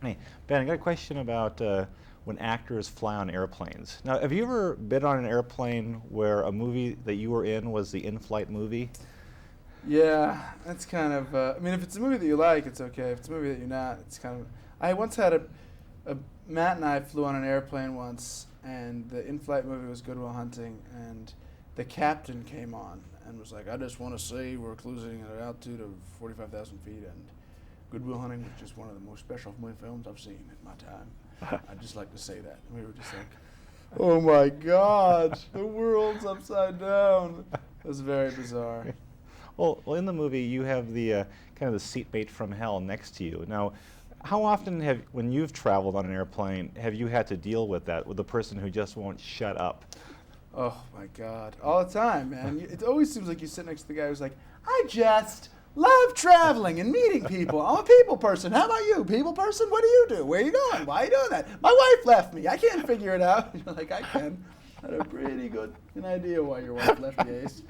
Hey, Ben, I got a question about when actors fly on airplanes. Now, have you ever been on an airplane where a movie that you were in was the in-flight movie? Yeah, that's kind of. I mean, if it's a movie that you like, it's okay. If it's a movie that you're not, it's kind of. I once had a Matt and I flew on an airplane once, and the in-flight movie was Good Will Hunting, and the captain came on and was like, "I just want to say we're cruising at an altitude of 45,000 feet, and Good Will Hunting was just one of the most special films I've seen in my time. I'd just like to say that." And we were just like, "Oh my God, the world's upside down." It was very bizarre. Well, in the movie, you have the kind of the seatmate from hell next to you. Now, how often when you've traveled on an airplane, have you had to deal with that, with the person who just won't shut up? Oh my God, all the time, man. It always seems like you sit next to the guy who's like, "I just love traveling and meeting people. I'm a people person. How about you, people person? What do you do? Where are you going? Why are you doing that? My wife left me. I can't figure it out." You're like, "I can. I had a pretty good idea why your wife left you, Ace.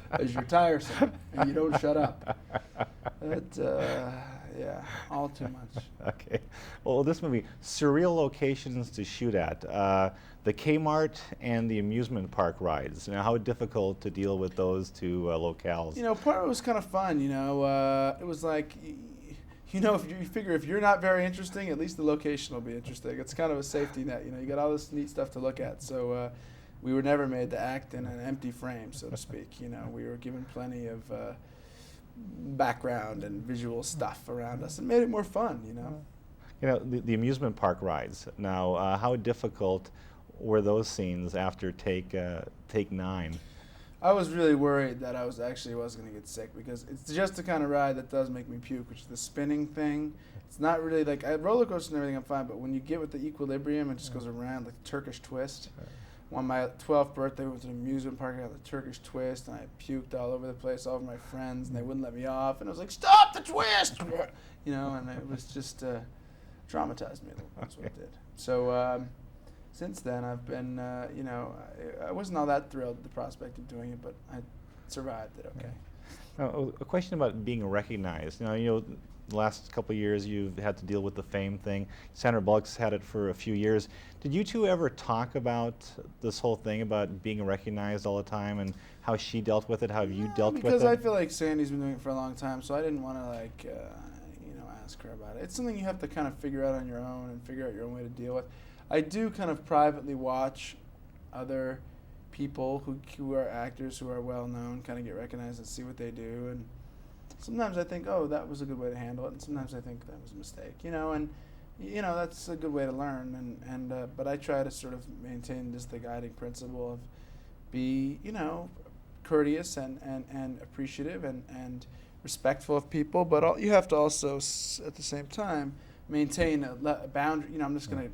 Because you're tiresome and you don't shut up." But, yeah, all too much. Okay. Well, this movie, surreal locations to shoot at. The Kmart and the amusement park rides. Now, how difficult to deal with those two locales? Part of it was kind of fun, it was like, if you figure if you're not very interesting, at least the location will be interesting. It's kind of a safety net, you got all this neat stuff to look at. So we were never made to act in an empty frame, so to speak. We were given plenty of background and visual stuff around us. It made it more fun. The amusement park rides. Now, how difficult were those scenes after take 9? I was really worried that I was going to get sick because it's just the kind of ride that does make me puke, which is the spinning thing. It's not really like roller coasters and everything. I'm fine, but when you get with the equilibrium, it just goes around like a Turkish twist. On my 12th birthday, we went to an amusement park. I got the Turkish twist, and I puked all over the place, all over my friends, and they wouldn't let me off. And I was like, "Stop the twist!" And it was just traumatized me. That's what it did. So since then, I've been, I wasn't all that thrilled at the prospect of doing it, but I survived it okay. Now, a question about being recognized. Now, the last couple of years you've had to deal with the fame thing. Sandra Bullock's had it for a few years. Did you two ever talk about this whole thing about being recognized all the time and how she dealt with it, how you dealt with it? Because I feel like Sandy's been doing it for a long time, so I didn't want to ask her about it. It's something you have to kind of figure out on your own and figure out your own way to deal with. I do kind of privately watch other people who are actors who are well known kind of get recognized and see what they do, and sometimes I think, oh, that was a good way to handle it, and sometimes I think that was a mistake, and that's a good way to learn, but I try to sort of maintain just the guiding principle of be courteous and appreciative and respectful of people, but you have to also at the same time maintain a boundary. I'm just going to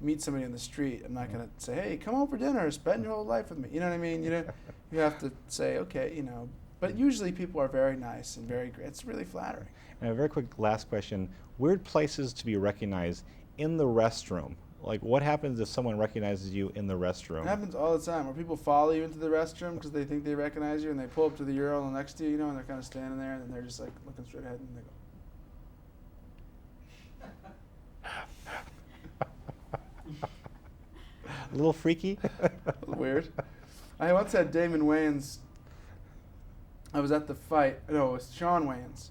meet somebody in the street. I'm not going to say, "Hey, come over for dinner, spend your whole life with me." You know what I mean? You have to say, okay, But usually people are very nice and very great. It's really flattering. And a very quick last question. Weird places to be recognized in the restroom. Like, what happens if someone recognizes you in the restroom? It happens all the time where people follow you into the restroom because they think they recognize you, and they pull up to the urinal next to you, and they're kind of standing there, and they're just like looking straight ahead, and they go. A little freaky? Weird. I once had Damon Wayans. I was at the fight. No, it was Sean Wayans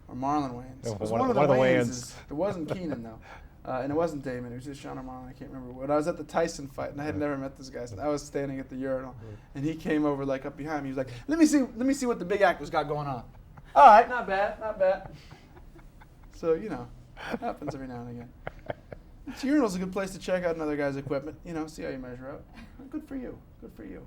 or Marlon Wayans. It was one of the Wayanses. It wasn't Keenan, though. And it wasn't Damon. It was just Sean or Marlon. I can't remember. But I was at the Tyson fight, and I had never met this guy. So I was standing at the urinal, and he came over like up behind me. He was like, let me see what the big actor's got going on." All right, not bad, not bad. So, it happens every now and again. The urinal's a good place to check out another guy's equipment. See how you measure out. Good for you. Good for you.